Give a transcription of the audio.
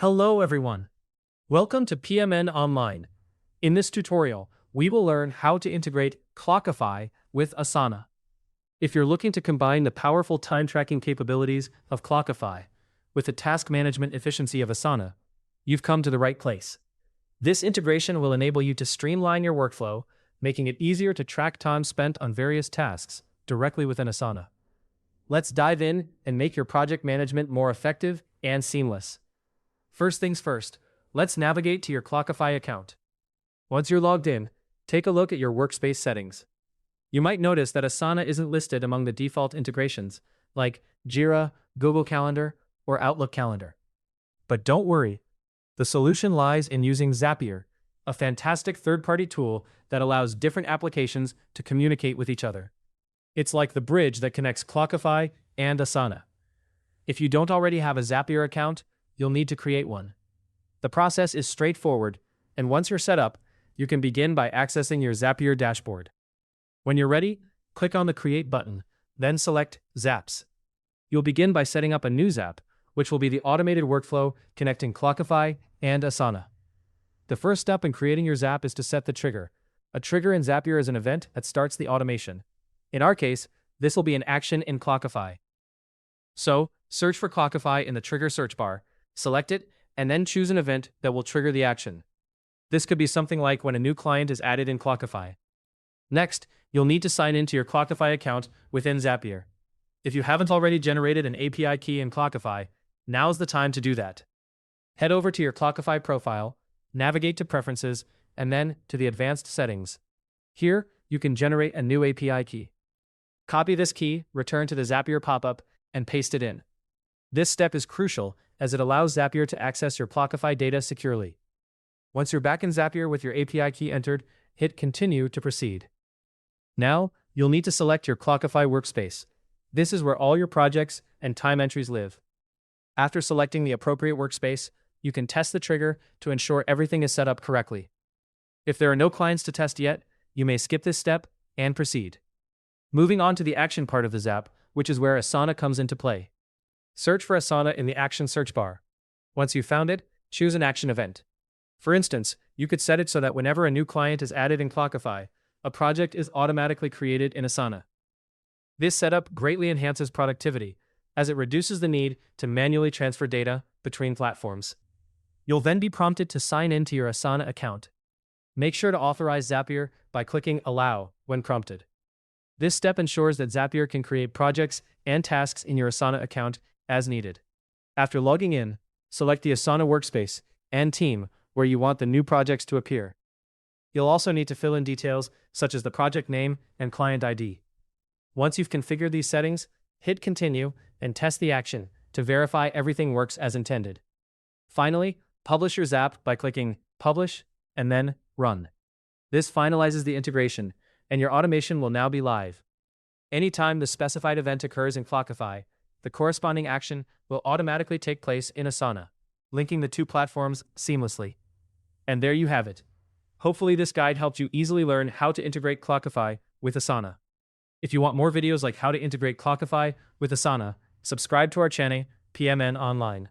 Hello everyone. Welcome to PMN Online. In this tutorial, we will learn how to integrate Clockify with Asana. If you're looking to combine the powerful time tracking capabilities of Clockify with the task management efficiency of Asana, you've come to the right place. This integration will enable you to streamline your workflow, making it easier to track time spent on various tasks directly within Asana. Let's dive in and make your project management more effective and seamless. First things first, let's navigate to your Clockify account. Once you're logged in, take a look at your Workspace settings. You might notice that Asana isn't listed among the default integrations, like Jira, Google Calendar, or Outlook Calendar. But don't worry, the solution lies in using Zapier, a fantastic third-party tool that allows different applications to communicate with each other. It's like the bridge that connects Clockify and Asana. If you don't already have a Zapier account, you'll need to create one. The process is straightforward, and once you're set up, you can begin by accessing your Zapier dashboard. When you're ready, click on the Create button, then select Zaps. You'll begin by setting up a new Zap, which will be the automated workflow connecting Clockify and Asana. The first step in creating your Zap is to set the trigger. A trigger in Zapier is an event that starts the automation. In our case, this will be an action in Clockify. So, search for Clockify in the trigger search bar, select it, and then choose an event that will trigger the action. This could be something like when a new client is added in Clockify. Next, you'll need to sign into your Clockify account within Zapier. If you haven't already generated an API key in Clockify, now's the time to do that. Head over to your Clockify profile, navigate to Preferences, and then to the Advanced Settings. Here, you can generate a new API key. Copy this key, return to the Zapier pop-up, and paste it in. This step is crucial as it allows Zapier to access your Clockify data securely. Once you're back in Zapier with your API key entered, hit Continue to proceed. Now, you'll need to select your Clockify workspace. This is where all your projects and time entries live. After selecting the appropriate workspace, you can test the trigger to ensure everything is set up correctly. If there are no clients to test yet, you may skip this step and proceed. Moving on to the action part of the Zap, which is where Asana comes into play. Search for Asana in the Action search bar. Once you've found it, choose an action event. For instance, you could set it so that whenever a new client is added in Clockify, a project is automatically created in Asana. This setup greatly enhances productivity, as it reduces the need to manually transfer data between platforms. You'll then be prompted to sign into your Asana account. Make sure to authorize Zapier by clicking Allow when prompted. This step ensures that Zapier can create projects and tasks in your Asana account as needed. After logging in, select the Asana workspace and team where you want the new projects to appear. You'll also need to fill in details such as the project name and client ID. Once you've configured these settings, hit Continue and test the action to verify everything works as intended. Finally, publish your Zap by clicking Publish and then Run. This finalizes the integration, and your automation will now be live. Anytime the specified event occurs in Clockify, the corresponding action will automatically take place in Asana, linking the two platforms seamlessly. And there you have it. Hopefully this guide helped you easily learn how to integrate Clockify with Asana. If you want more videos like how to integrate Clockify with Asana, subscribe to our channel, PMN Online.